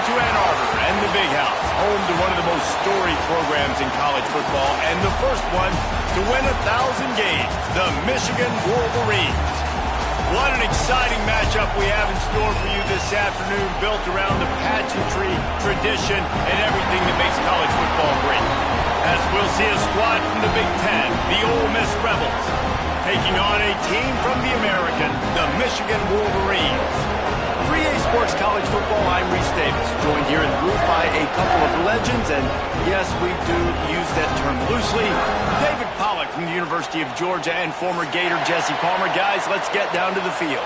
to Ann Arbor and the Big House, home to one of the most storied programs in college football, and the first one to win 1,000 games, the Michigan Wolverines. What an exciting matchup we have in store for you this afternoon, built around the pageantry, tradition, and everything that makes college football great. As we'll see a squad from the Big Ten, the Ole Miss Rebels, taking on a team from the American, the Michigan Wolverines. 3A Sports College Football, I'm Reese Davis, joined here in the booth by a couple of legends, and yes, we do use that term loosely. David Pollack from the University of Georgia and former Gator Jesse Palmer. Guys, let's get down to the field.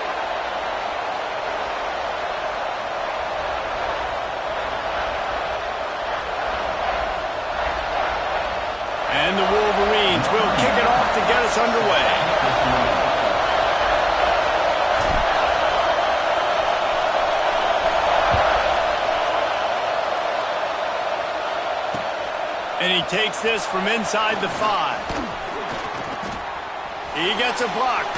And the Wolverines will kick it off to get us underway. And he takes this from inside the 5. He gets a block.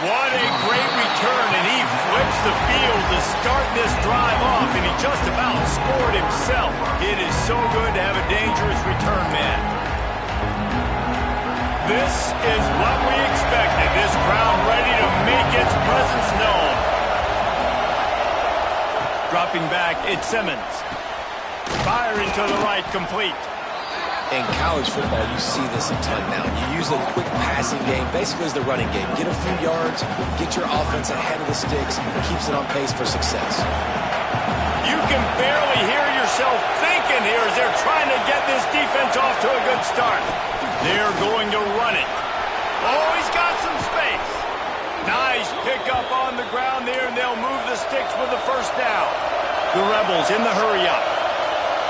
What a great return, and he flips the field to start this drive off, and he just about scored himself. It is so good to have a dangerous return man. This is what we expected. This crowd ready to make its presence known. Dropping back, it's Simmons. Firing to the right, complete. In college football, you see this a ton now. You use a quick passing game, basically as the running game. Get a few yards, get your offense ahead of the sticks, keeps it on pace for success. You can barely hear yourself thinking here as they're trying to get this defense off to a good start. They're going to run it. Oh, he's got some space. Nice pickup on the ground there, and they'll move the sticks with the first down. The Rebels in the hurry-up.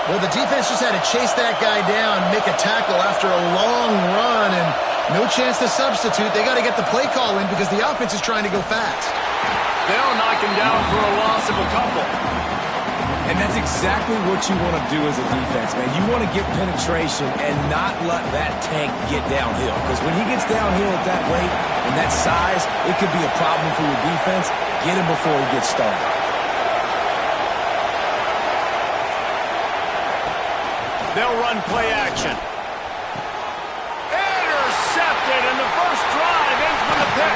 Well, the defense just had to chase that guy down, make a tackle after a long run, and no chance to substitute. They got to get the play call in because the offense is trying to go fast. They'll knock him down for a loss of a couple. And that's exactly what you want to do as a defense, man. You want to get penetration and not let that tank get downhill. Because when he gets downhill at that weight and that size, it could be a problem for your defense. Get him before he gets started. They'll run play action. Intercepted, and the first drive ends with a pick.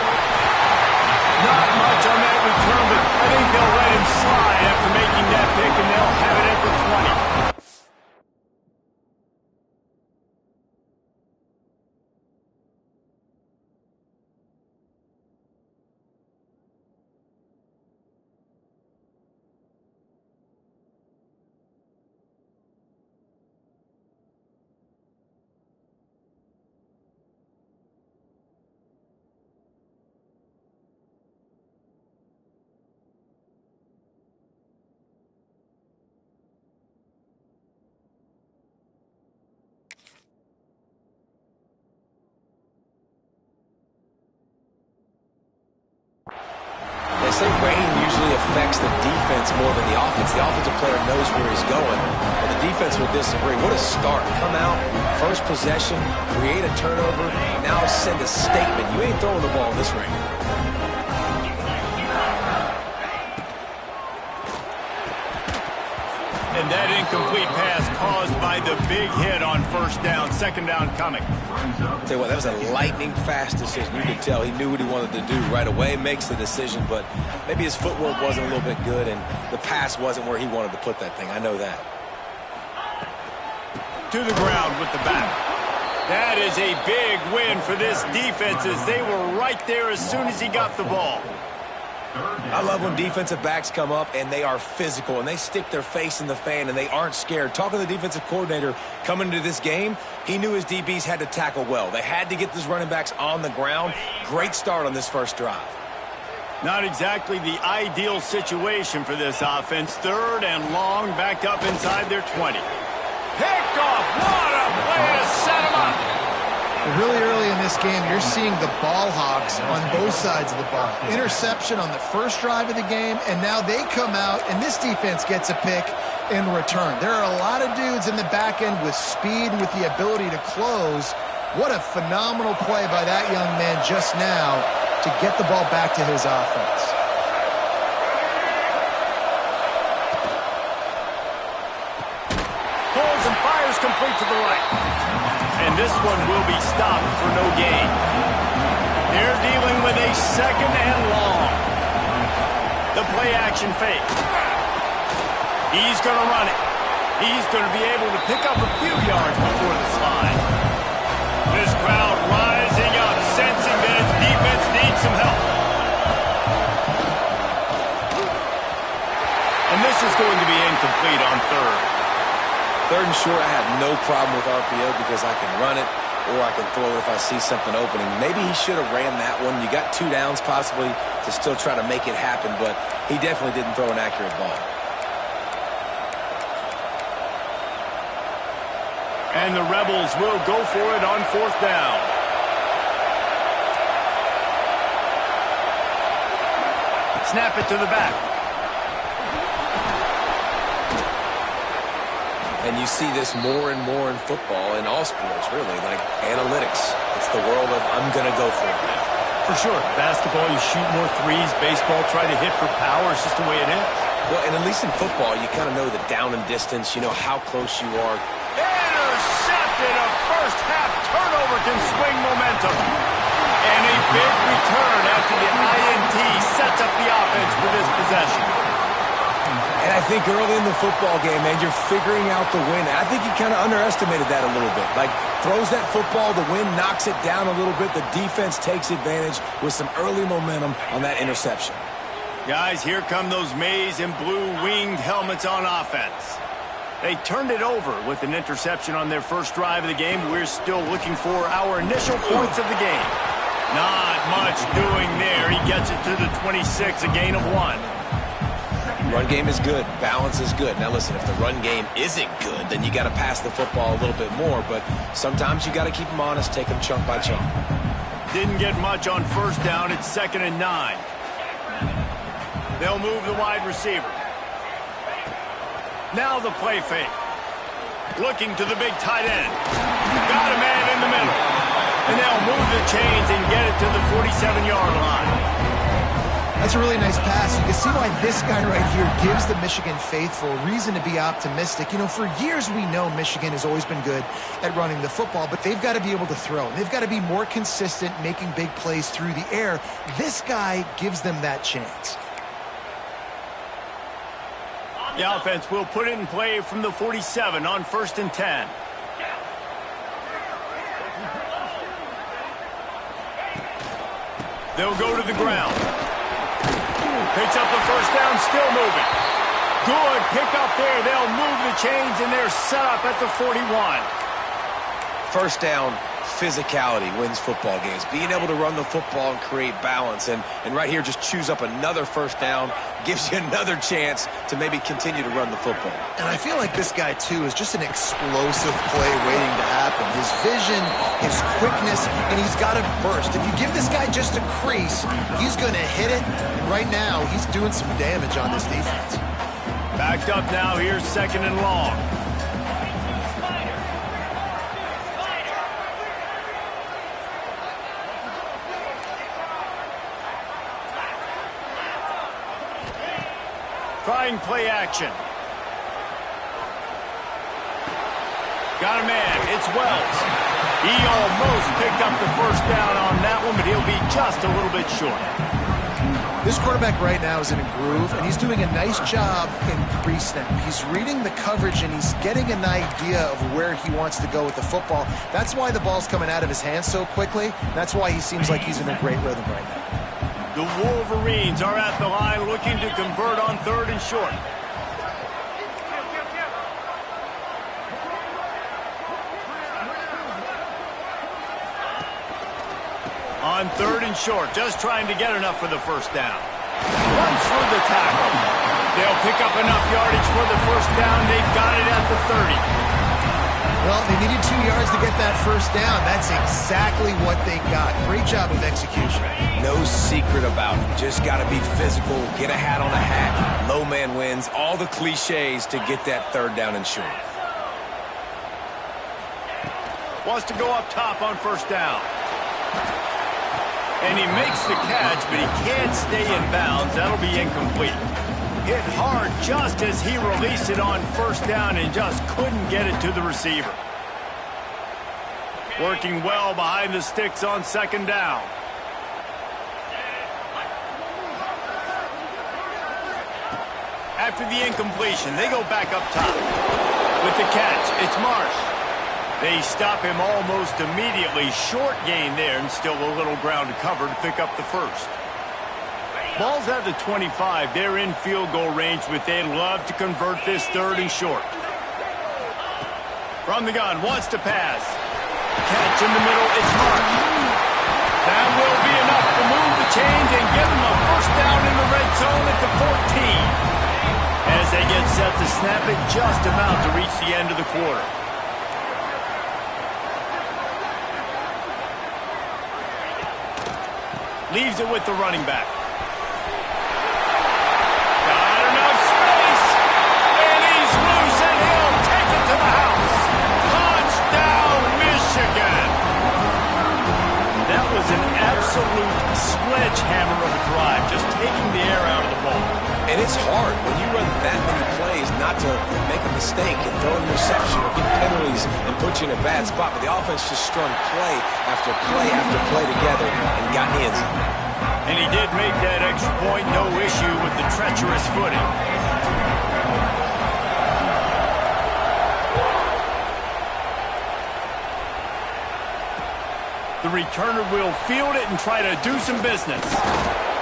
Not much on that return, but I think they'll let him slide after making that pick, and they'll have it at the 20. They say rain usually affects the defense more than the offense. The offensive player knows where he's going, but the defense will disagree. What a start. Come out, first possession, create a turnover, now send a statement. You ain't throwing the ball in this rain. And that incomplete pass caused by the big hit on first down. Second down coming. Tell you what, that was a lightning-fast decision. You could tell he knew what he wanted to do right away, makes the decision, but maybe his footwork wasn't a little bit good, and the pass wasn't where he wanted to put that thing. I know that. To the ground with the back. That is a big win for this defense as they were right there as soon as he got the ball. I love when defensive backs come up and they are physical and they stick their face in the fan and they aren't scared. Talking to the defensive coordinator coming into this game, he knew his DBs had to tackle well. They had to get those running backs on the ground. Great start on this first drive. Not exactly the ideal situation for this offense. Third and long, back up inside their 20. Picked off. What a play to set him up. Really early in this game, you're seeing the ball hawks on both sides of the ball. Interception on the first drive of the game, and now they come out, and this defense gets a pick in return. There are a lot of dudes in the back end with speed, with the ability to close. What a phenomenal play by that young man just now to get the ball back to his offense. the right. And this one will be stopped for no gain. They're dealing with a second and long. The play action fake. He's going to run it. He's going to be able to pick up a few yards before the slide. This crowd rising up, sensing that its defense needs some help. And this is going to be incomplete on third. Third and short, I have no problem with RPO because I can run it or I can throw it if I see something opening. Maybe he should have ran that one. You got 2 downs possibly to still try to make it happen, but he definitely didn't throw an accurate ball. And the Rebels will go for it on 4th down. Snap it to the back. And you see this more and more in football, in all sports, really, like analytics. It's the world of, I'm going to go for it now. For sure. Basketball, you shoot more threes. Baseball, try to hit for power. It's just the way it is. Well, and at least in football, you kind of know the down and distance. You know how close you are. Intercepted. A first-half turnover can swing momentum. And a big return after the INT sets up the offense for this possession. And I think early in the football game, man, you're figuring out the win. I think he kind of underestimated that a little bit. Like, throws that football, the wind knocks it down a little bit. The defense takes advantage with some early momentum on that interception. Guys, here come those maize and blue winged helmets on offense. They turned it over with an interception on their first drive of the game. We're still looking for our initial points of the game. Not much doing there. He gets it to the 26, a gain of 1. Run game is good. Balance is good. Now, listen, if the run game isn't good, then you got to pass the football a little bit more. But sometimes you got to keep them honest, take them chunk by chunk. Didn't get much on first down. It's 2nd and 9. They'll move the wide receiver. Now the play fake. Looking to the big tight end. Got a man in the middle. And they'll move the chains and get it to the 47-yard line. That's a really nice pass. You can see why this guy right here gives the Michigan faithful reason to be optimistic. You know, for years we know Michigan has always been good at running the football, but they've got to be able to throw. They've got to be more consistent making big plays through the air. This guy gives them that chance. The offense will put it in play from the 47 on 1st and 10. They'll go to the ground. Picks up the first down, still moving. Good pick up there. They'll move the chains, and they're set up at the 41. First down, physicality wins football games. Being able to run the football and create balance. And right here, just choose up another first down, gives you another chance to maybe continue to run the football. And I feel like this guy, too, is just an explosive play waiting to happen. His vision, his quickness, and he's got to burst. If you give this guy just a crease, he's going to hit it. And right now, he's doing some damage on this defense. Backed up now. Here's 2nd and long. Trying play action. Got a man. It's Wells. He almost picked up the first down on that one, but he'll be just a little bit short. This quarterback right now is in a groove, and he's doing a nice job in pre-snap. He's reading the coverage, and he's getting an idea of where he wants to go with the football. That's why the ball's coming out of his hands so quickly. That's why he seems like he's in a great rhythm right now. The Wolverines are at the line looking to convert on 3rd and short. On 3rd and short, just trying to get enough for the first down. Runs through the tackle. They'll pick up enough yardage for the first down. They've got it at the 30. Well, they needed 2 yards to get that first down. That's exactly what they got. Great job of execution. No secret about it. Just got to be physical, get a hat on a hat, low man wins, all the cliches to get that 3rd down and short. Wants to go up top on first down. And he makes the catch, but he can't stay in bounds. That'll be incomplete. Hit hard just as he released it on first down and just couldn't get it to the receiver. Working well behind the sticks on second down. After the incompletion, they go back up top. With the catch, it's Marsh. They stop him almost immediately. Short gain there, and still a little ground to cover to pick up the first. Ball's at the 25. They're in field goal range, but they'd love to convert this third and short. From the gun, wants to pass. Catch in the middle, it's Marsh. That will be enough to move the chains and give them a first down in the red zone at the 14. As they get set to snap it, just about to reach the end of the quarter. Leaves it with the running back. Got enough space, and he's loose, and he'll take it to the house. Touchdown, Michigan! That was an absolute sledgehammer of a drive, just taking the air out of the ball. And it's hard when you run that many plays not to make a mistake and throw an interception or get penalties and put you in a bad spot. But the offense just strung play after play after play together and got in the end zone. And he did make that extra point, no issue with the treacherous footing. The returner will field it and try to do some business.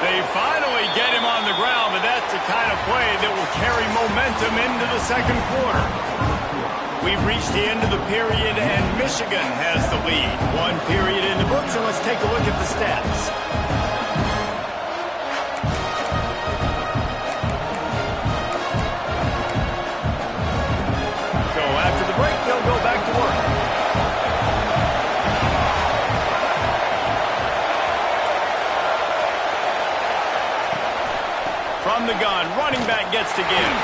They finally get him on the ground, but that's the kind of play that will carry momentum into the second quarter. We've reached the end of the period, and Michigan has the lead. One period in the books, and let's take a look at the stats. So after the break, they'll go back to work. From the gun, running back gets to give.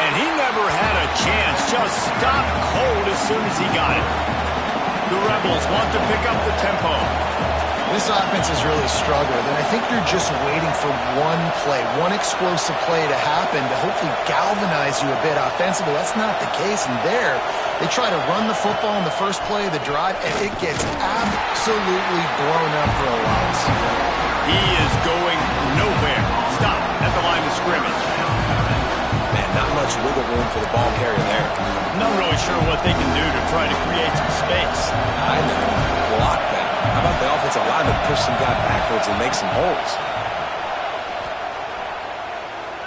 And he never had a chance, just stopped cold as soon as he got it. The Rebels want to pick up the tempo. This offense has really struggled, and I think you're just waiting for one play, one explosive play to happen to hopefully galvanize you a bit offensively. That's not the case, and there, they try to run the football in the first play of the drive, and it gets absolutely blown up for a loss. He is going nowhere. Stop at the line of scrimmage. Man, not much wiggle room for the ball carrier there. Not really sure what they can do to try to create some space. I know. Block that. How about the offensive lineman push some guy backwards and make some holes?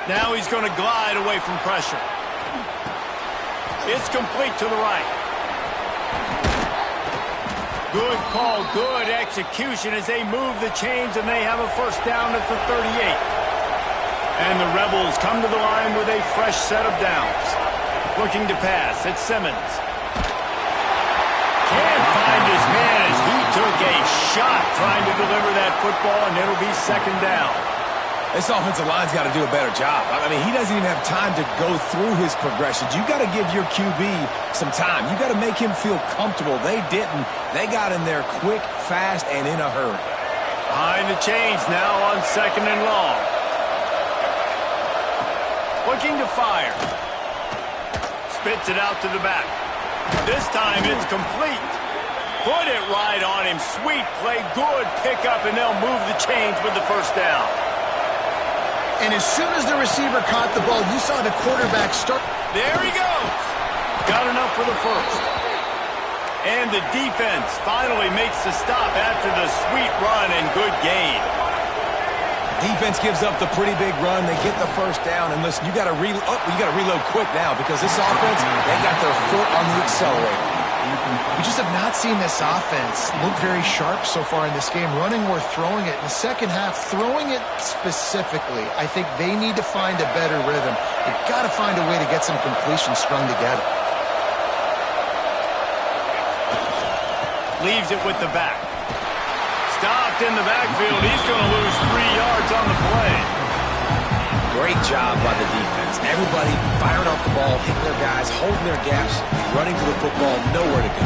Now he's going to glide away from pressure. It's complete to the right. Good call, good execution as they move the chains, and they have a first down at the 38. And the Rebels come to the line with a fresh set of downs. Looking to pass, it's Simmons. Can't find his man as he took a shot trying to deliver that football, and it'll be second down. This offensive line's got to do a better job. I mean, he doesn't even have time to go through his progressions. You got to give your QB some time. You got to make him feel comfortable. They didn't. They got in there quick, fast, and in a hurry. Behind the chains now on second and long. Looking to fire. Spits it out to the back. This time it's complete. Put it right on him. Sweet play, good pickup, and they'll move the chains with the first down. And as soon as the receiver caught the ball, you saw the quarterback start. There he goes. Got enough for the first. And the defense finally makes the stop after the sweet run and good gain. Defense gives up the pretty big run. They get the first down. And listen, you got to reload quick now because this offense, they got their foot on the accelerator. We just have not seen this offense look very sharp so far in this game, running or throwing it. In the second half, throwing it specifically, I think they need to find a better rhythm. They've got to find a way to get some completions strung together. Leaves it with the back. Stopped in the backfield. He's going to lose 3 yards on the play. Great job by the defense. Everybody firing off the ball, hitting their guys, holding their gaps, running to the football, nowhere to go.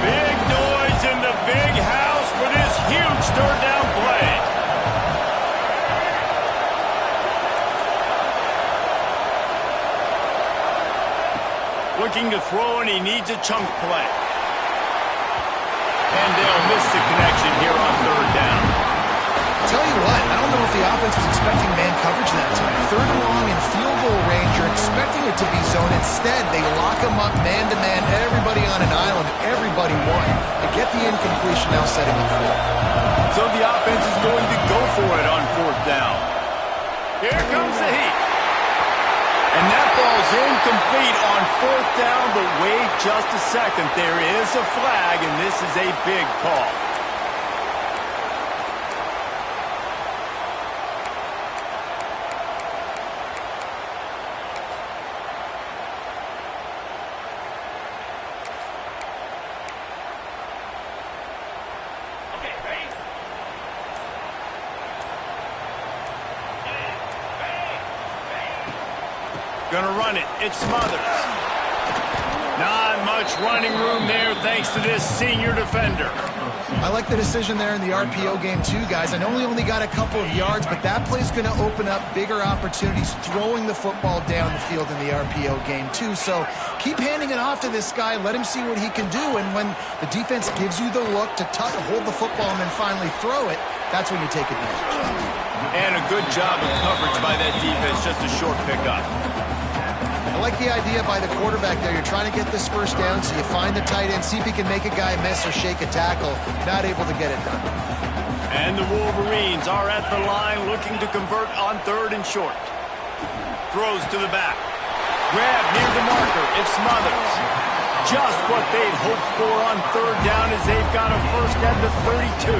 Big noise in the big house for this huge third down play. Looking Looking to throw, and he needs a chunk play. And they'll miss the connection here on third down. Tell you what, I don't know if the offense was expecting man coverage that time. Third and long in field goal range, you're expecting it to be zone. Instead, they lock him up man-to-man, everybody on an island, everybody won. They get the incompletion, now setting up fourth. So the offense is going to go for it on fourth down. Here comes the heat. And that ball's incomplete on fourth down, but wait just a second. There is a flag, and this is a big call. Gonna run it. It's Smothers. Not much running room there thanks to this senior defender. I like the decision there in the RPO game too, guys. I know he only got a couple of yards, but that play's going to open up bigger opportunities throwing the football down the field in the RPO game too. So keep handing it off to this guy. Let him see what he can do. And when the defense gives you the look to hold the football and then finally throw it, that's when you take advantage. And a good job of coverage by that defense. Just a short pickup. I like the idea by the quarterback there. You're trying to get this first down, so you find the tight end, see if he can make a guy miss or shake a tackle. Not able to get it done. And the Wolverines are at the line looking to convert on third and short. Throws to the back. Grab near the marker. It's Smothers. Just what they'd hoped for on third down as they've got a first at the 32.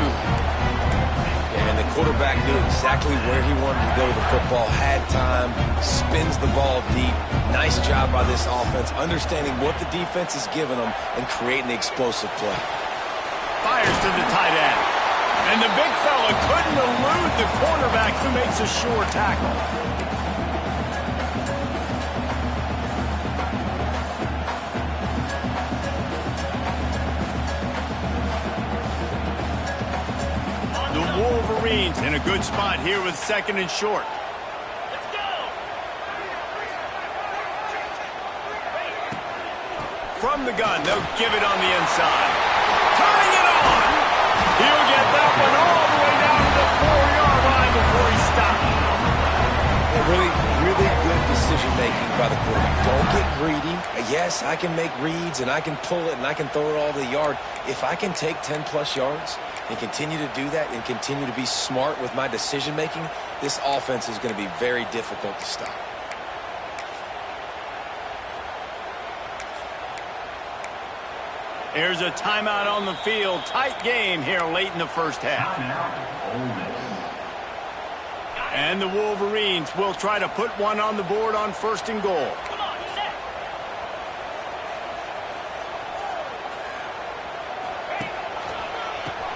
And the quarterback knew exactly where he wanted to go with the football, had time, spins the ball deep. Nice job by this offense, understanding what the defense is giving them and creating the explosive play. Fires to the tight end. And the big fella couldn't elude the cornerback who makes a sure tackle. Wolverines in a good spot here with second and short. Let's go. From the gun, they'll give it on the inside. Turning it on. He'll get that one all the way down to the 4-yard line before he stops. Really good decision-making by the quarterback. Don't get greedy. Yes, I can make reads, and I can pull it, and I can throw it all to the yard. If I can take 10-plus yards and continue to do that and continue to be smart with my decision-making, this offense is going to be very difficult to stop. Here's a timeout on the field. Tight game here late in the first half. And the Wolverines will try to put one on the board on first and goal.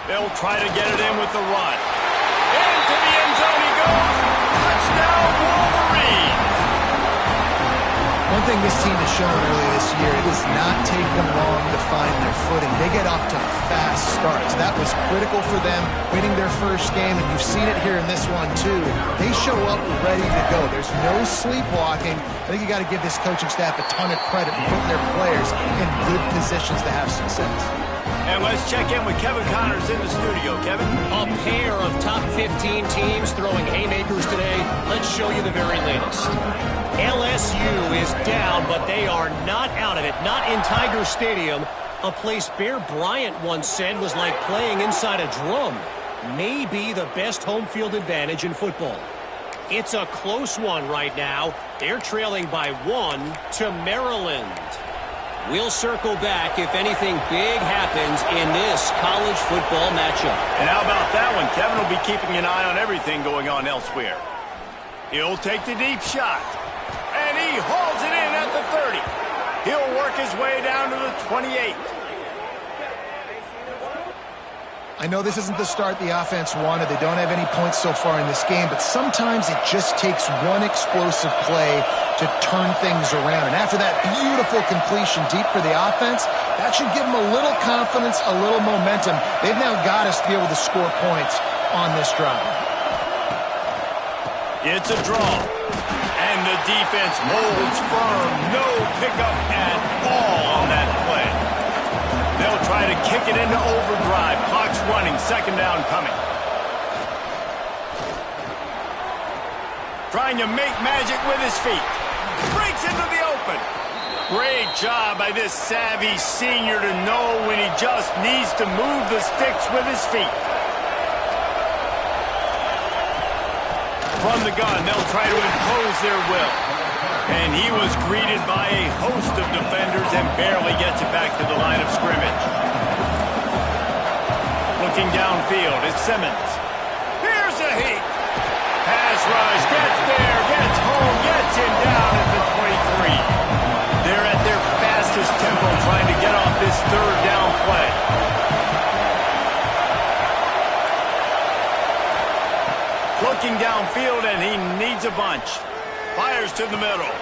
They'll try to get it in with the run. Into the end zone he goes. Touchdown, Wolverines. One thing this team has shown earlier this year, it does not take them long to find their footing. They get off to fast starts. That was critical for them, winning their first game, and you've seen it here in this one too. They show up ready to go. There's no sleepwalking. I think you got to give this coaching staff a ton of credit for putting their players in good positions to have success. And let's check in with Kevin Connors in the studio. Kevin? A pair of top 15 teams throwing haymakers today. Let's show you the very latest. LSU is down, but they are not out of it. Not in Tiger Stadium, a place Bear Bryant once said was like playing inside a drum. Maybe the best home field advantage in football. It's a close one right now. They're trailing by 1 to Maryland. We'll circle back if anything big happens in this college football matchup. And how about that one? Kevin will be keeping an eye on everything going on elsewhere. He'll take the deep shot. And he hauls it in at the 30. He'll work his way down to the 28. I know this isn't the start the offense wanted. They don't have any points so far in this game, but sometimes it just takes one explosive play to turn things around. And after that beautiful completion deep for the offense, that should give them a little confidence, a little momentum. They've now got us to be able to score points on this drive. It's a draw. And the defense holds firm. No pickup at all on that play. They'll try to kick it into overdrive. Clock's running. Second down coming. Trying to make magic with his feet. Breaks into the open. Great job by this savvy senior to know when he just needs to move the sticks with his feet. From the gun, they'll try to impose their will. And he was greeted by a host of defenders and barely gets it back to the line of scrimmage. Looking downfield, it's Simmons. Here's a heat. Pass rush, gets there, gets home, gets him down at the 23. They're at their fastest tempo trying to get off this third down play. Looking downfield, and he needs a bunch. Fires to the middle.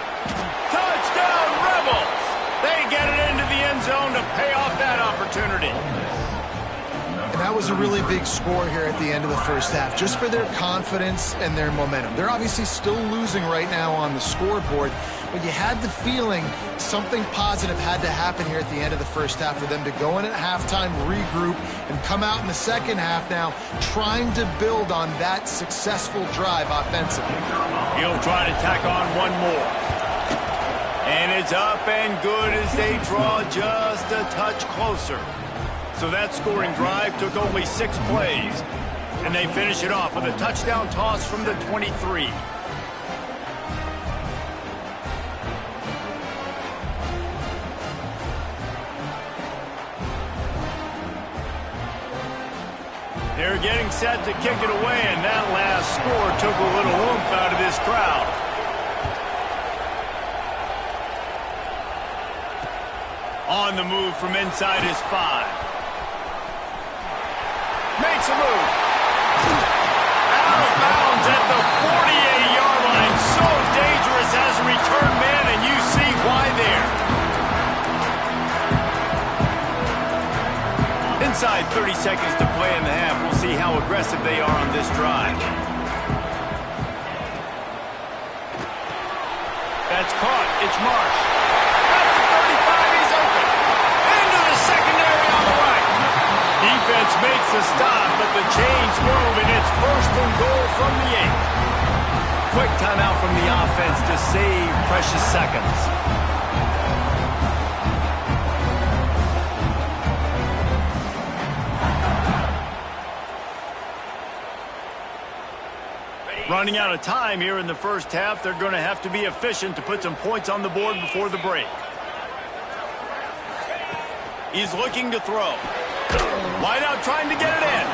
Touchdown, Rebels! They get it into the end zone to pay off that opportunity. And that was a really big score here at the end of the first half, just for their confidence and their momentum. They're obviously still losing right now on the scoreboard, but you had the feeling something positive had to happen here at the end of the first half for them to go in at halftime, regroup, and come out in the second half now trying to build on that successful drive offensively. He'll try to tack on one more. And it's up and good as they draw just a touch closer. So that scoring drive took only 6 plays. And they finish it off with a touchdown toss from the 23. They're getting set to kick it away, and that last score took a little oomph out of this crowd. On the move from inside his 5. Makes a move. Out of bounds at the 48-yard line. So dangerous as a return man, and you see why there. Inside 30 seconds to play in the half. We'll see how aggressive they are on this drive. That's caught. It's Marsh. At the 35, he's open. Into the secondary on the right. Defense makes the stop, but the chains move, and it's first and goal from the 8. Quick timeout from the offense to save precious seconds. Running out of time here in the first half, they're going to have to be efficient to put some points on the board before the break. He's looking to throw. Wide out trying to get it in.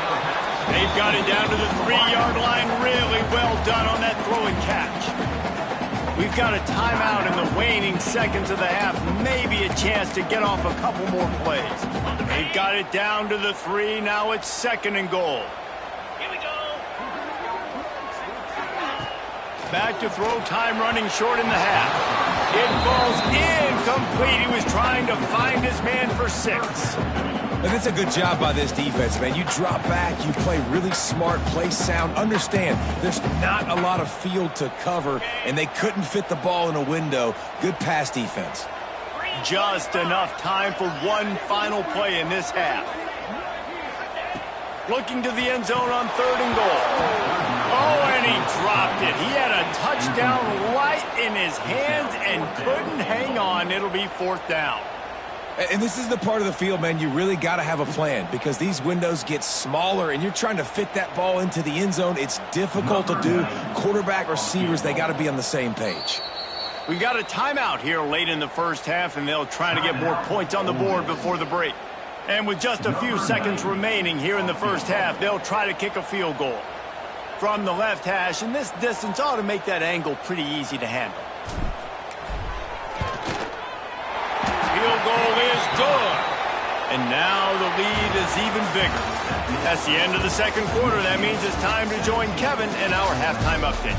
They've got it down to the 3-yard line. Really well done on that throw and catch. We've got a timeout in the waning seconds of the half. Maybe a chance to get off a couple more plays. They've got it down to the 3. Now it's second and goal. Back to throw, time running short in the half. It falls incomplete. He was trying to find his man for 6. And that's a good job by this defense, man. You drop back, you play really smart, play sound. Understand, there's not a lot of field to cover, and they couldn't fit the ball in a window. Good pass defense. Just enough time for one final play in this half. Looking to the end zone on third and goal. Oh, and he dropped it. He had a touchdown right in his hands and couldn't hang on. It'll be fourth down. And this is the part of the field, man, you really got to have a plan because these windows get smaller and you're trying to fit that ball into the end zone. It's difficult to do. Quarterback, receivers, they got to be on the same page. We got a timeout here late in the first half, and they'll try to get more points on the board before the break. And with just a few seconds remaining here in the first half, they'll try to kick a field goal. From the left hash, and this distance ought to make that angle pretty easy to handle. Field goal is good. And now the lead is even bigger. That's the end of the second quarter. That means it's time to join Kevin in our halftime update.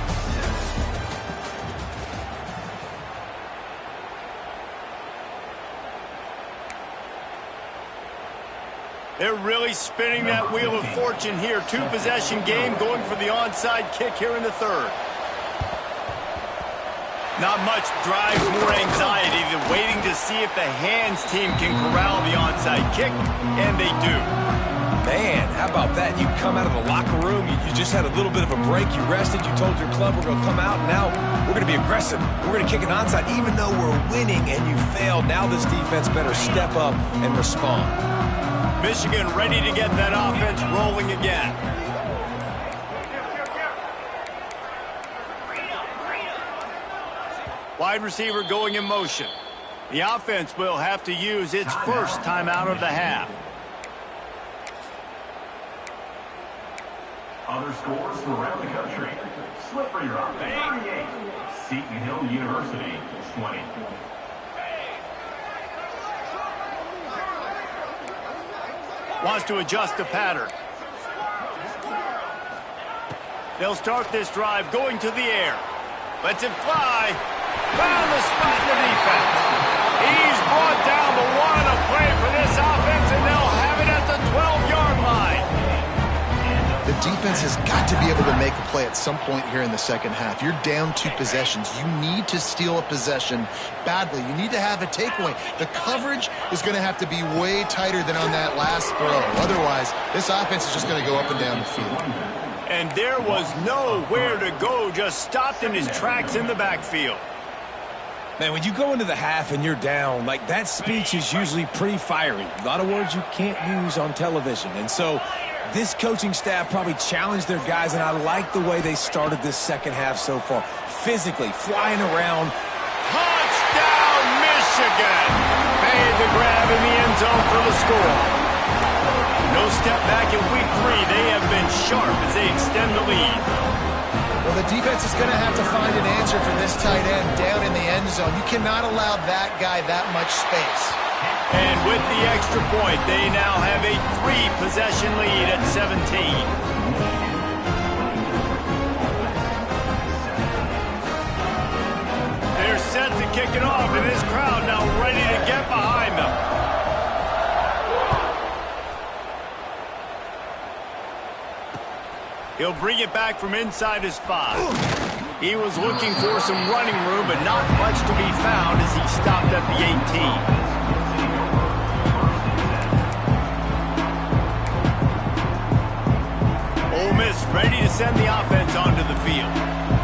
They're really spinning that wheel of fortune here. Two-possession game, going for the onside kick here in the third. Not much drives more anxiety than waiting to see if the hands team can corral the onside kick, and they do. Man, how about that? You come out of the locker room, you just had a little bit of a break, you rested, you told your club we're going to come out, and now we're going to be aggressive. We're going to kick an onside, even though we're winning and you failed. Now this defense better step up and respond. Michigan ready to get that offense rolling again. Wide receiver going in motion. The offense will have to use its first timeout of the half. Other scores from around the country. Slippery Rock, 38. Seton Hill University, 20. Wants to adjust the pattern. They'll start this drive going to the air. Lets it fly. Found the spot in the defense. He's brought down, but one on a play for this offense, and they'll have it at the 12-yard line. The defense has got to be able to make a play at some point here in the second half. You're down 2 possessions. You need to steal a possession badly. You need to have a takeaway. The coverage is going to have to be way tighter than on that last throw. Otherwise, this offense is just going to go up and down the field. And there was nowhere to go, just stopped in his tracks in the backfield. Man, when you go into the half and you're down, like that speech is usually pretty fiery. A lot of words you can't use on television. And so this coaching staff probably challenged their guys, and I like the way they started this second half so far. Physically, flying around. Touchdown, Michigan! Made the grab in the end zone for the score. No step back in week 3. They have been sharp as they extend the lead. Well, the defense is going to have to find an answer for this tight end down in the end zone. You cannot allow that guy that much space. And with the extra point, they now have a 3-possession lead at 17. They're set to kick it off, and this crowd now ready to get behind them. He'll bring it back from inside his 5. He was looking for some running room, but not much to be found as he stopped at the 18. Ole Miss ready to send the offense onto the field.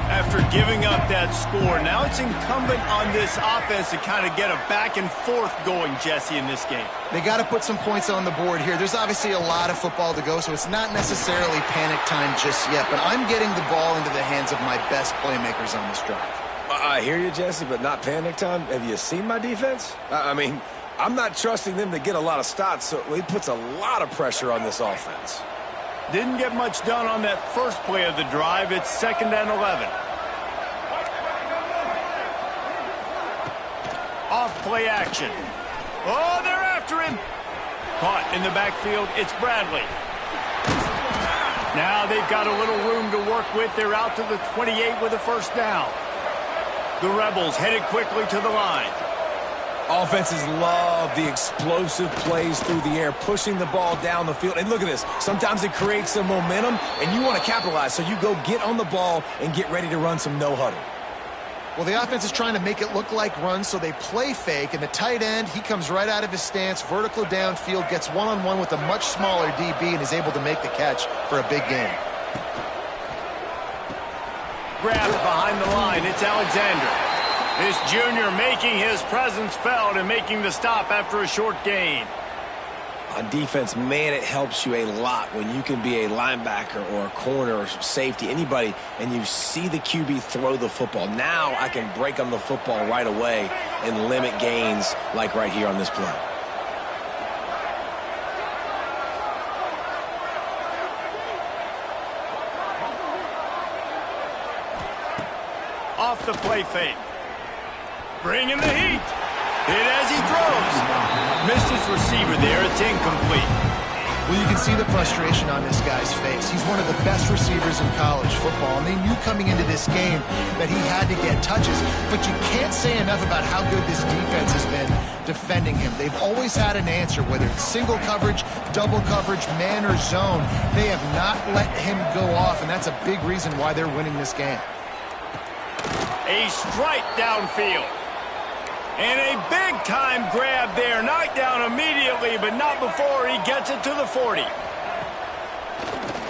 After giving up that score, now it's incumbent on this offense to kind of get a back and forth going, Jesse, in this game. They got to put some points on the board here. There's obviously a lot of football to go, so it's not necessarily panic time just yet, but I'm getting the ball into the hands of my best playmakers on this drive. I hear you, Jesse, but not panic time. Have you seen my defense? I mean, I'm not trusting them to get a lot of stops, so it puts a lot of pressure on this offense. Didn't get much done on that first play of the drive. It's 2nd and 11. Off play action. Oh, they're after him. Caught in the backfield. It's Bradley. Now they've got a little room to work with. They're out to the 28 with a first down. The Rebels headed quickly to the line. Offenses love the explosive plays through the air, pushing the ball down the field. And look at this. Sometimes it creates some momentum, and you want to capitalize. So you go get on the ball and get ready to run some no-huddle. Well, the offense is trying to make it look like runs, so they play fake. And the tight end, he comes right out of his stance, vertical downfield, gets one-on-one with a much smaller DB, and is able to make the catch for a big gain. Grab behind the line. It's Alexander. This junior making his presence felt and making the stop after a short gain. On defense, man, it helps you a lot when you can be a linebacker or a corner or safety, anybody, and you see the QB throw the football. Now I can break on the football right away and limit gains like right here on this play. Off the play fake. Bringing the heat. Hit as he throws. Missed his receiver there. It's incomplete. Well, you can see the frustration on this guy's face. He's one of the best receivers in college football, and they knew coming into this game that he had to get touches. But you can't say enough about how good this defense has been defending him. They've always had an answer, whether it's single coverage, double coverage, man or zone. They have not let him go off, and that's a big reason why they're winning this game. A strike downfield. And a big-time grab there. Knocked down immediately, but not before he gets it to the 40.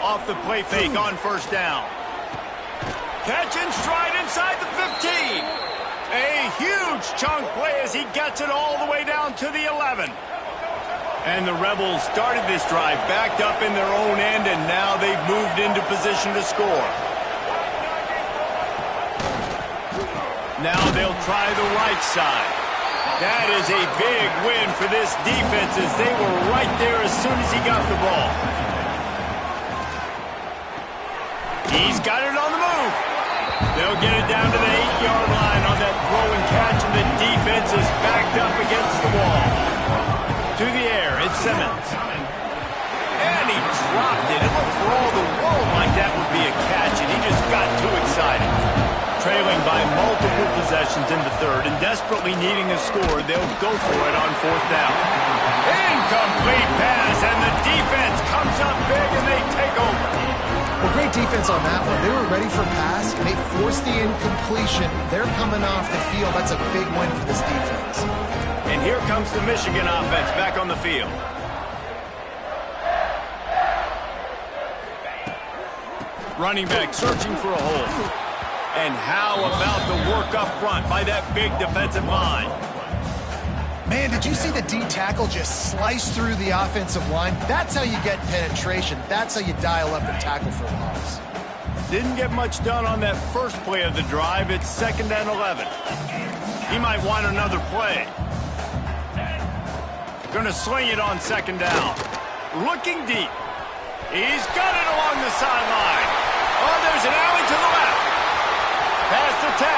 Off the play fake on first down. Catch and stride inside the 15. A huge chunk play as he gets it all the way down to the 11. And the Rebels started this drive backed up in their own end, and now they've moved into position to score. Now they'll try the right side. That is a big win for this defense as they were right there as soon as he got the ball. He's got it on the move. They'll get it down to the 8-yard line on that throw and catch, and the defense is backed up against the wall. To the air, it's Simmons. And he dropped it. It looked for all the world like that would be a catch, and he just got too excited. Trailing by multiple possessions in the third and desperately needing a score, they'll go for it on fourth down. Incomplete pass, and the defense comes up big, and they take over. Well, great defense on that one. They were ready for pass, and they forced the incompletion. They're coming off the field. That's a big win for this defense. And here comes the Michigan offense back on the field. Running back searching for a hole. And how about the work up front by that big defensive line? Man, did you see the D tackle just slice through the offensive line? That's how you get penetration. That's how you dial up the tackle for loss. Didn't get much done on that first play of the drive. It's 2nd and 11. He might want another play. Gonna sling it on 2nd down. Looking deep. He's got it along the sideline. Oh, there's an alley to the left. Past the 10.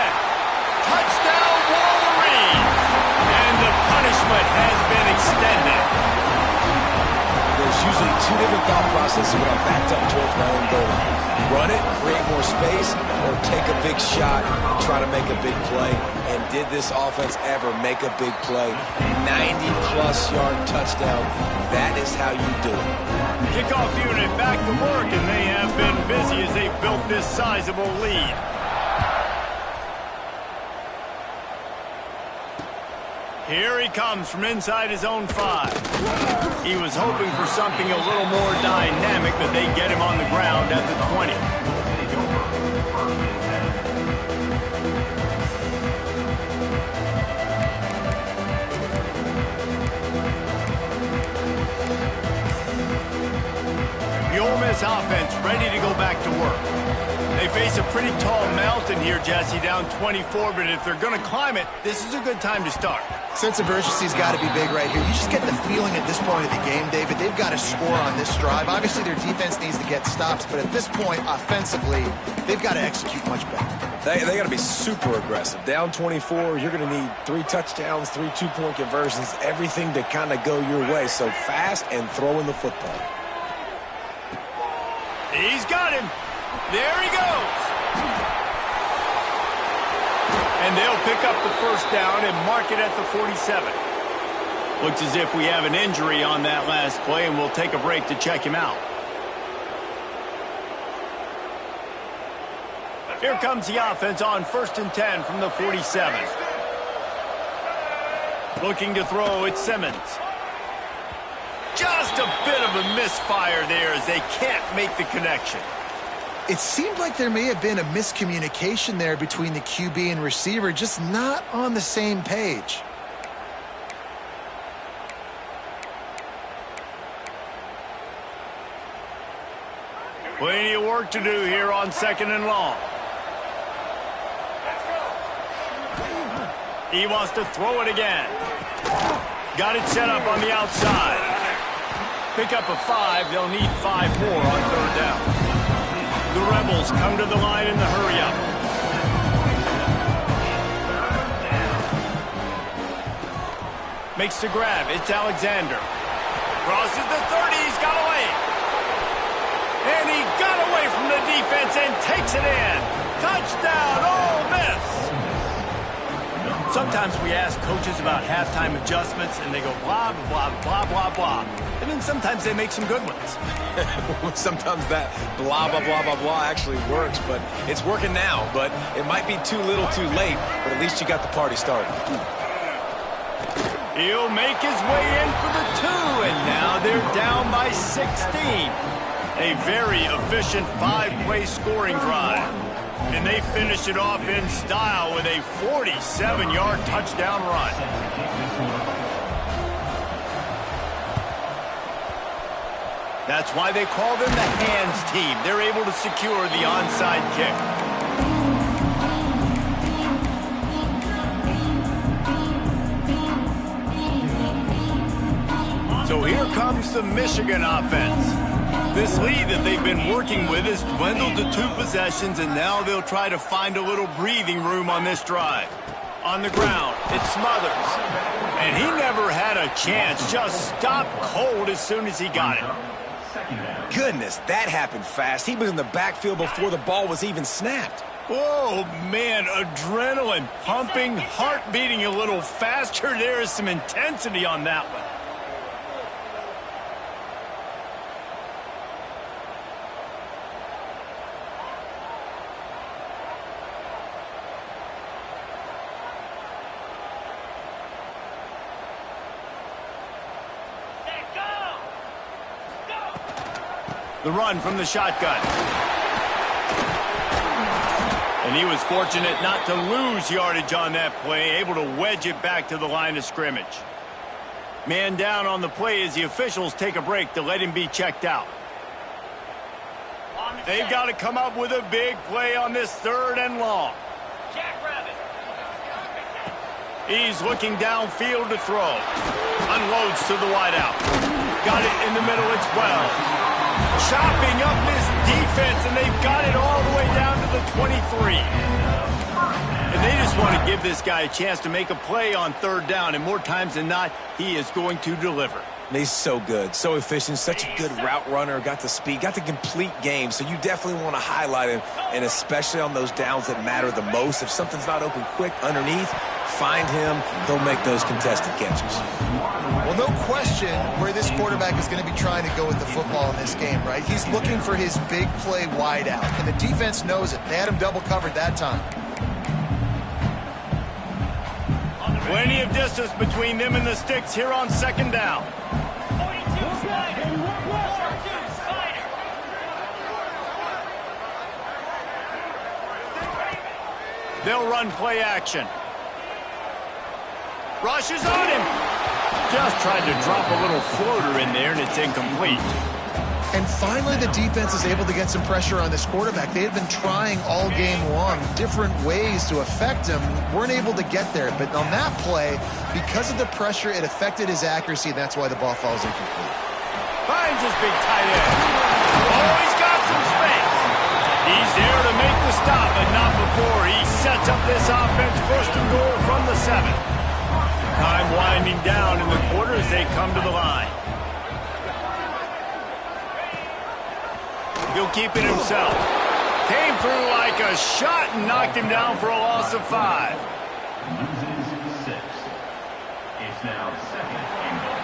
Touchdown, Wolverines. And the punishment has been extended. There's usually two different thought processes when I'm backed up towards my own goal line. Run it, create more space, or take a big shot, try to make a big play. And did this offense ever make a big play? 90-plus yard touchdown. That is how you do it. Kickoff unit back to work, and they have been busy as they built this sizable lead. Here he comes from inside his own 5. He was hoping for something a little more dynamic, but they get him on the ground at the 20. The Ole Miss offense ready to go back to work. They face a pretty tall mountain here, Jesse, down 24, but if they're going to climb it, this is a good time to start. Sense of urgency's got to be big right here. You just get the feeling at this point of the game, David, they've got to score on this drive. Obviously, their defense needs to get stops, but at this point, offensively, they've got to execute much better. They got to be super aggressive. Down 24, you're going to need 3 touchdowns, 3 two-point conversions, everything to kind of go your way. So fast and throwing the football. He's got him. There he goes. And they'll pick up the first down and mark it at the 47. Looks as if we have an injury on that last play, and we'll take a break to check him out. Here comes the offense on 1st and 10 from the 47. Looking to throw, it's Simmons. Just a bit of a misfire there as they can't make the connection. It seemed like there may have been a miscommunication there between the QB and receiver, just not on the same page. Plenty of work to do here on 2nd and long. He wants to throw it again. Got it set up on the outside. Pick up a 5. They'll need 5 more on 3rd down. The Rebels come to the line in the hurry-up. Makes the grab. It's Alexander. Crosses the 30. He's got away. And he got away from the defense and takes it in. Touchdown, Ole Miss. Sometimes we ask coaches about halftime adjustments, and they go blah, blah, blah, blah, blah. And then sometimes they make some good ones. Sometimes that blah, blah, blah, blah, blah actually works, but it's working now. But it might be too little too late, but at least you got the party started. He'll make his way in for the 2, and now they're down by 16. A very efficient 5-play scoring drive. And they finish it off in style with a 47-yard touchdown run. That's why they call them the hands team. They're able to secure the onside kick. So here comes the Michigan offense. This lead that they've been working with has dwindled to 2 possessions, and now they'll try to find a little breathing room on this drive. On the ground, it's Smothers. And he never had a chance, just stopped cold as soon as he got it. Goodness, that happened fast. He was in the backfield before the ball was even snapped. Oh, man, adrenaline pumping, heart beating a little faster. There is some intensity on that one. The run from the shotgun. And he was fortunate not to lose yardage on that play, able to wedge it back to the line of scrimmage. Man down on the play as the officials take a break to let him be checked out. They've got to come up with a big play on this 3rd and long. He's looking downfield to throw. Unloads to the wideout. Got it in the middle, it's Wells. Chopping up this defense, and they've got it all the way down to the 23. And they just want to give this guy a chance to make a play on 3rd down, and more times than not, he is going to deliver. He's so good, so efficient, such a good route runner, got the speed, got the complete game, so you definitely want to highlight him, and especially on those downs that matter the most. If something's not open quick underneath, find him, he'll make those contested catches. Well, no question where this quarterback is going to be trying to go with the football in this game, right? He's looking for his big play wide out, and the defense knows it. They had him double covered that time. Plenty of distance between them and the sticks here on 2nd down. They'll run play action. Rushes on him. Just tried to drop a little floater in there, and it's incomplete. And finally, the defense is able to get some pressure on this quarterback. They had been trying all game long different ways to affect him. Weren't able to get there. But on that play, because of the pressure, it affected his accuracy, and that's why the ball falls incomplete. Finds his big tight end. Oh, he's got some space. He's there to make the stop, but not before he sets up this offense 1st and goal from the 7. Time winding down in the quarter as they come to the line. He'll keep it himself. Came through like a shot and knocked him down for a loss of 5. Loses 6. It's now 2nd and goal.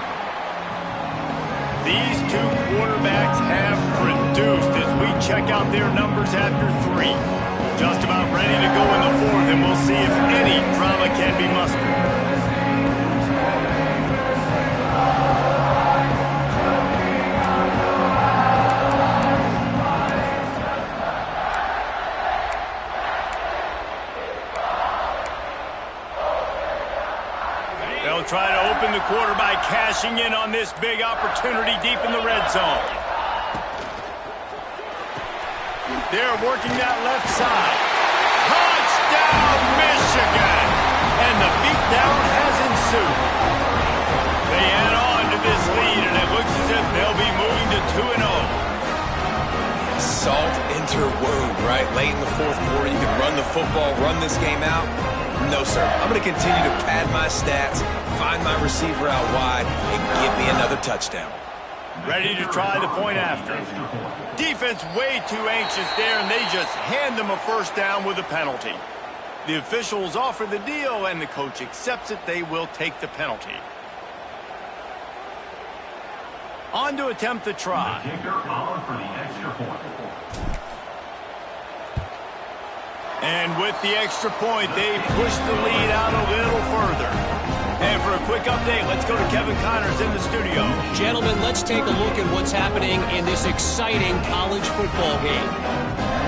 These 2 quarterbacks have produced as we check out their numbers after 3. Just about ready to go in the 4th, and we'll see if any drama can be mustered. They'll try to open the quarter by cashing in on this big opportunity deep in the red zone. They're working that left side. Touchdown, Michigan! And the beatdown has ensued. They add on to this lead, and it looks as if they'll be moving to 2-0. Salt into her wound, right? Late in the 4th quarter, you can run the football, run this game out. No, sir. I'm going to continue to pad my stats, find my receiver out wide, and give me another touchdown. Ready to try the point after. Defense way too anxious there, and they just hand them a 1st down with a penalty. The officials offer the deal, and the coach accepts it. They will take the penalty. On to attempt the try. The kicker on for the extra point. And with the extra point, they push the lead out a little further. And for a quick update, let's go to Kevin Connors in the studio. Gentlemen, let's take a look at what's happening in this exciting college football game.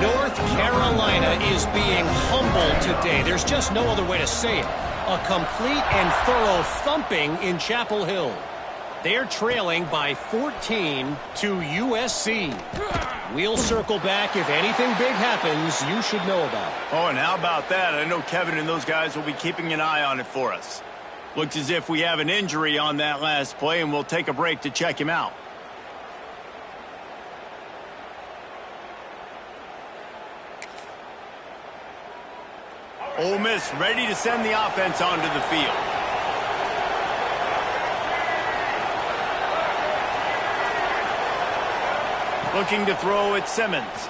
North Carolina is being humbled today. There's just no other way to say it. A complete and thorough thumping in Chapel Hill. They're trailing by 14 to USC. We'll circle back. If anything big happens, you should know about it. Oh, and how about that? I know Kevin and those guys will be keeping an eye on it for us. Looks as if we have an injury on that last play, and we'll take a break to check him out. Ole Miss ready to send the offense onto the field. Looking to throw at Simmons.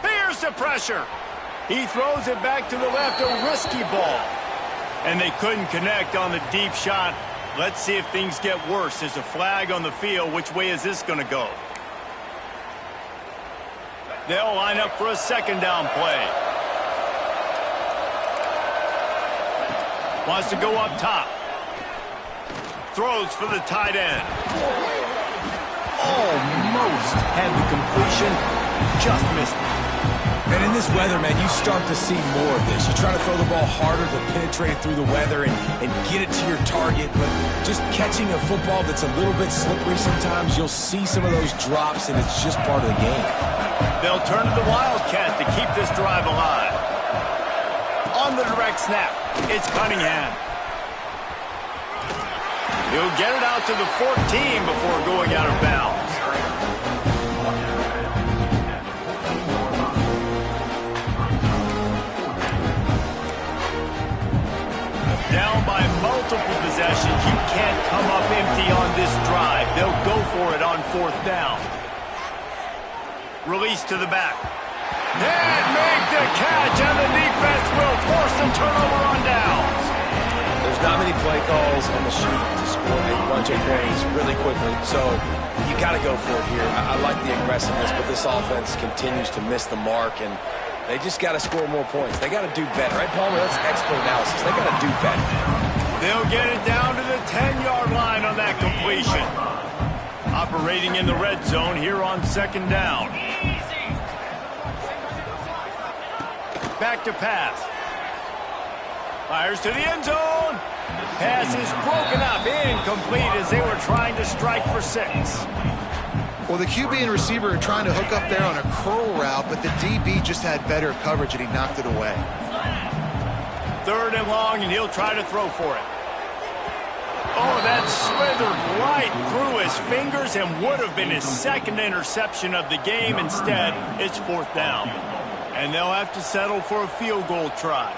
Here's the pressure. He throws it back to the left, a risky ball. And they couldn't connect on the deep shot. Let's see if things get worse. There's a flag on the field. Which way is this going to go? They'll line up for a second down play. Wants to go up top. Throws for the tight end. Almost had the completion. Just missed it. And in this weather, man, you start to see more of this. You try to throw the ball harder to penetrate through the weather and get it to your target. But just catching a football that's a little bit slippery sometimes, you'll see some of those drops, and it's just part of the game. They'll turn to the Wildcat to keep this drive alive. On the direct snap, it's Cunningham. He'll get it out to the 14 before going out of bounds. Down by multiple possessions, you can't come up empty on this drive. They'll go for it on fourth down. Release to the back. And make the catch, and the defense will force a turnover on downs. There's not many play calls on the sheet to score a bunch of points really quickly, so you got to go for it here. I like the aggressiveness, but this offense continues to miss the mark, and they just got to score more points. They got to do better. Right, Palmer? That's expert analysis. They got to do better. They'll get it down to the 10-yard line on that completion. Operating in the red zone here on second down. Back to pass. Fires to the end zone. Pass is broken up. Incomplete as they were trying to strike for 6. Well, the QB and receiver are trying to hook up there on a curl route, but the DB just had better coverage, and he knocked it away. 3rd and long, and he'll try to throw for it. Oh, that slithered right through his fingers and would have been his second interception of the game. Instead, it's 4th down. And they'll have to settle for a field goal try.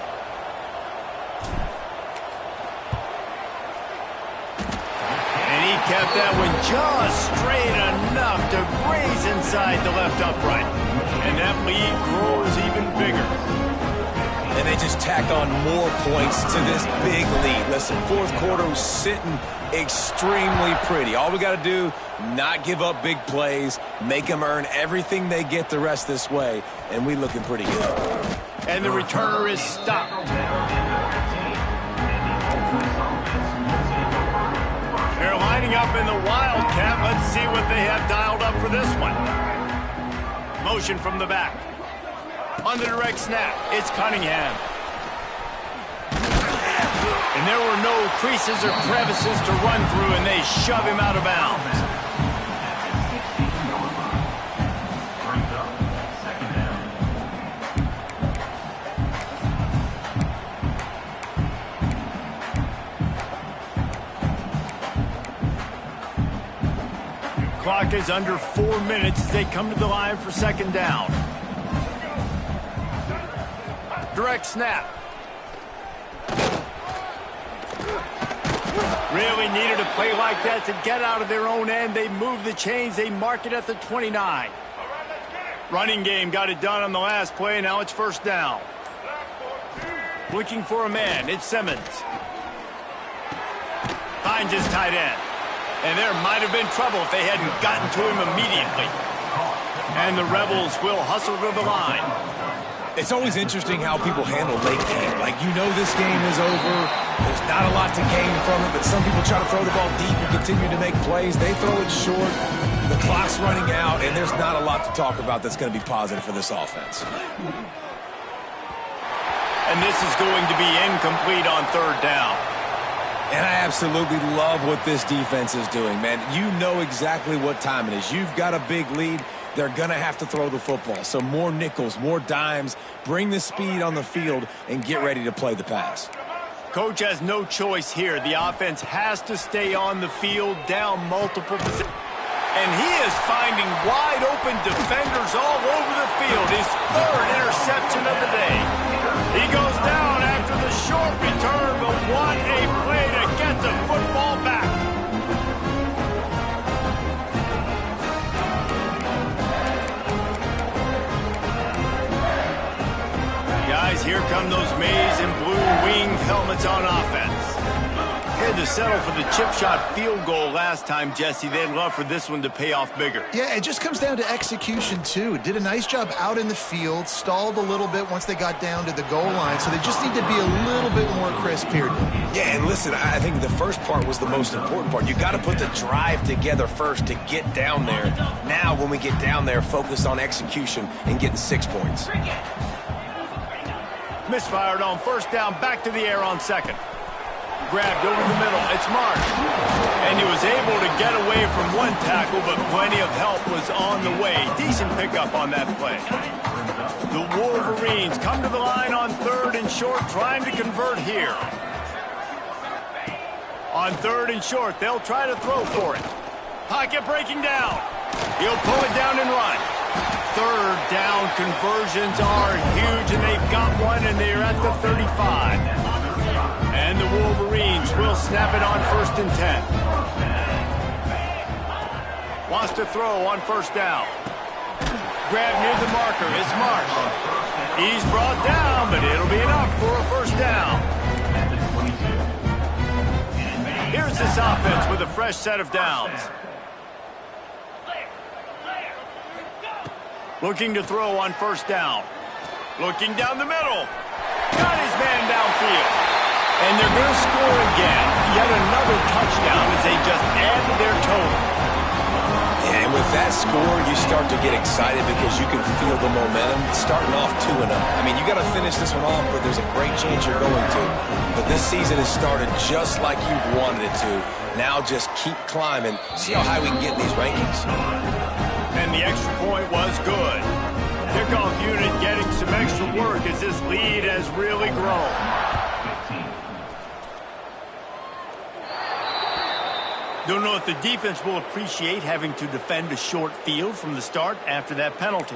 And he kept that one just straight enough to graze inside the left upright. And that lead grows even bigger. And they just tack on more points to this big lead. Listen, 4th quarter was sitting extremely pretty. All we got to do, not give up big plays, make them earn everything they get the rest this way, and we looking pretty good. And the returner is stopped. They're lining up in the Wildcat. Let's see what they have dialed up for this one. Motion from the back. On the direct snap, it's Cunningham. And there were no creases or crevices to run through, and they shove him out of bounds. Clock is under 4 minutes as they come to the line for second down. Direct snap. Really needed a play like that to get out of their own end. They move the chains. They mark it at the 29. Running game got it done on the last play. Now it's 1st down. Looking for a man. It's Simmons. Finds his tight end. And there might have been trouble if they hadn't gotten to him immediately. And the Rebels will hustle to the line. It's always interesting how people handle late game. Like, you know this game is over. There's not a lot to gain from it, but some people try to throw the ball deep and continue to make plays. They throw it short. The clock's running out, and there's not a lot to talk about that's going to be positive for this offense. And this is going to be incomplete on third down. And I absolutely love what this defense is doing, man. You know exactly what time it is. You've got a big lead. They're going to have to throw the football. So more nickels, more dimes, bring the speed on the field, and get ready to play the pass. Coach has no choice here. The offense has to stay on the field, down multiple positions. And he is finding wide open defenders all over the field. His third interception of the day. He goes down after the short return, but what a play to get the football back. Guys, here come those maize and blue winged helmets on offense. Had to settle for the chip shot field goal last time, Jesse. They'd love for this one to pay off bigger. Yeah, it just comes down to execution, too. Did a nice job out in the field, stalled a little bit once they got down to the goal line, so they just need to be a little bit more crisp here. Yeah, and listen, I think the first part was the most important part. You got to put the drive together first to get down there. Now, when we get down there, focus on execution and getting 6 points. Misfired on first down, back to the air on second. Grabbed over the middle, it's Marsh. And he was able to get away from one tackle, but plenty of help was on the way. Decent pickup on that play. The Wolverines come to the line on third and short, trying to convert here. On third and short, they'll try to throw for it. Pocket breaking down. He'll pull it down and run. Third down conversions are huge, and they've got one, and they're at the 35. And the Wolverines will snap it on first and 10. Wants to throw on first down. Grab near the marker. It's Marsh. He's brought down, but it'll be enough for a first down. Here's this offense with a fresh set of downs. Looking to throw on first down. Looking down the middle. Got his man downfield. And they're going to score again. Yet another touchdown as they just add to their total. Yeah, and with that score, you start to get excited because you can feel the momentum starting off 2-0. I mean, you got to finish this one off, but there's a great chance you're going to. But this season has started just like you've wanted it to. Now just keep climbing. See how high we can get in these rankings. And the extra point was good. Kickoff unit getting some extra work as this lead has really grown. Don't know if the defense will appreciate having to defend a short field from the start after that penalty.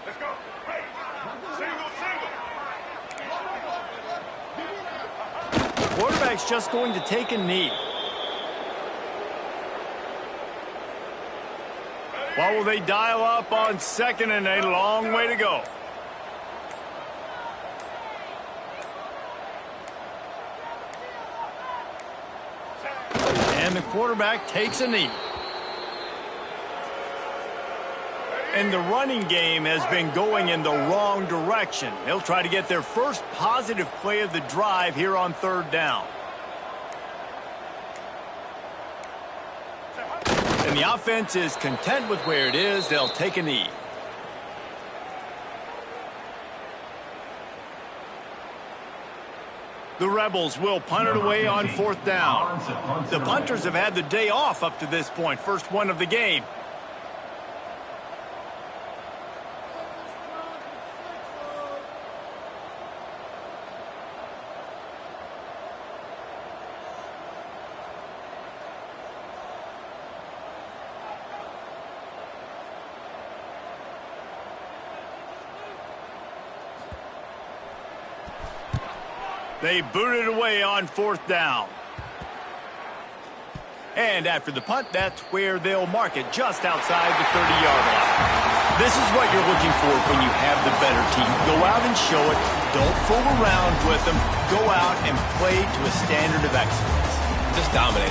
Let's go. Hey, single. The quarterback's just going to take a knee. What will they dial up on second and a long way to go? And the quarterback takes a knee. And the running game has been going in the wrong direction. They'll try to get their first positive play of the drive here on third down. And the offense is content with where it is. They'll take a knee. The Rebels will punt it away on fourth down. The punters have had the day off up to this point. First one of the game. They boot it away on fourth down. And after the punt, that's where they'll mark it, just outside the 30-yard line. This is what you're looking for when you have the better team. Go out and show it. Don't fool around with them. Go out and play to a standard of excellence. Just dominate.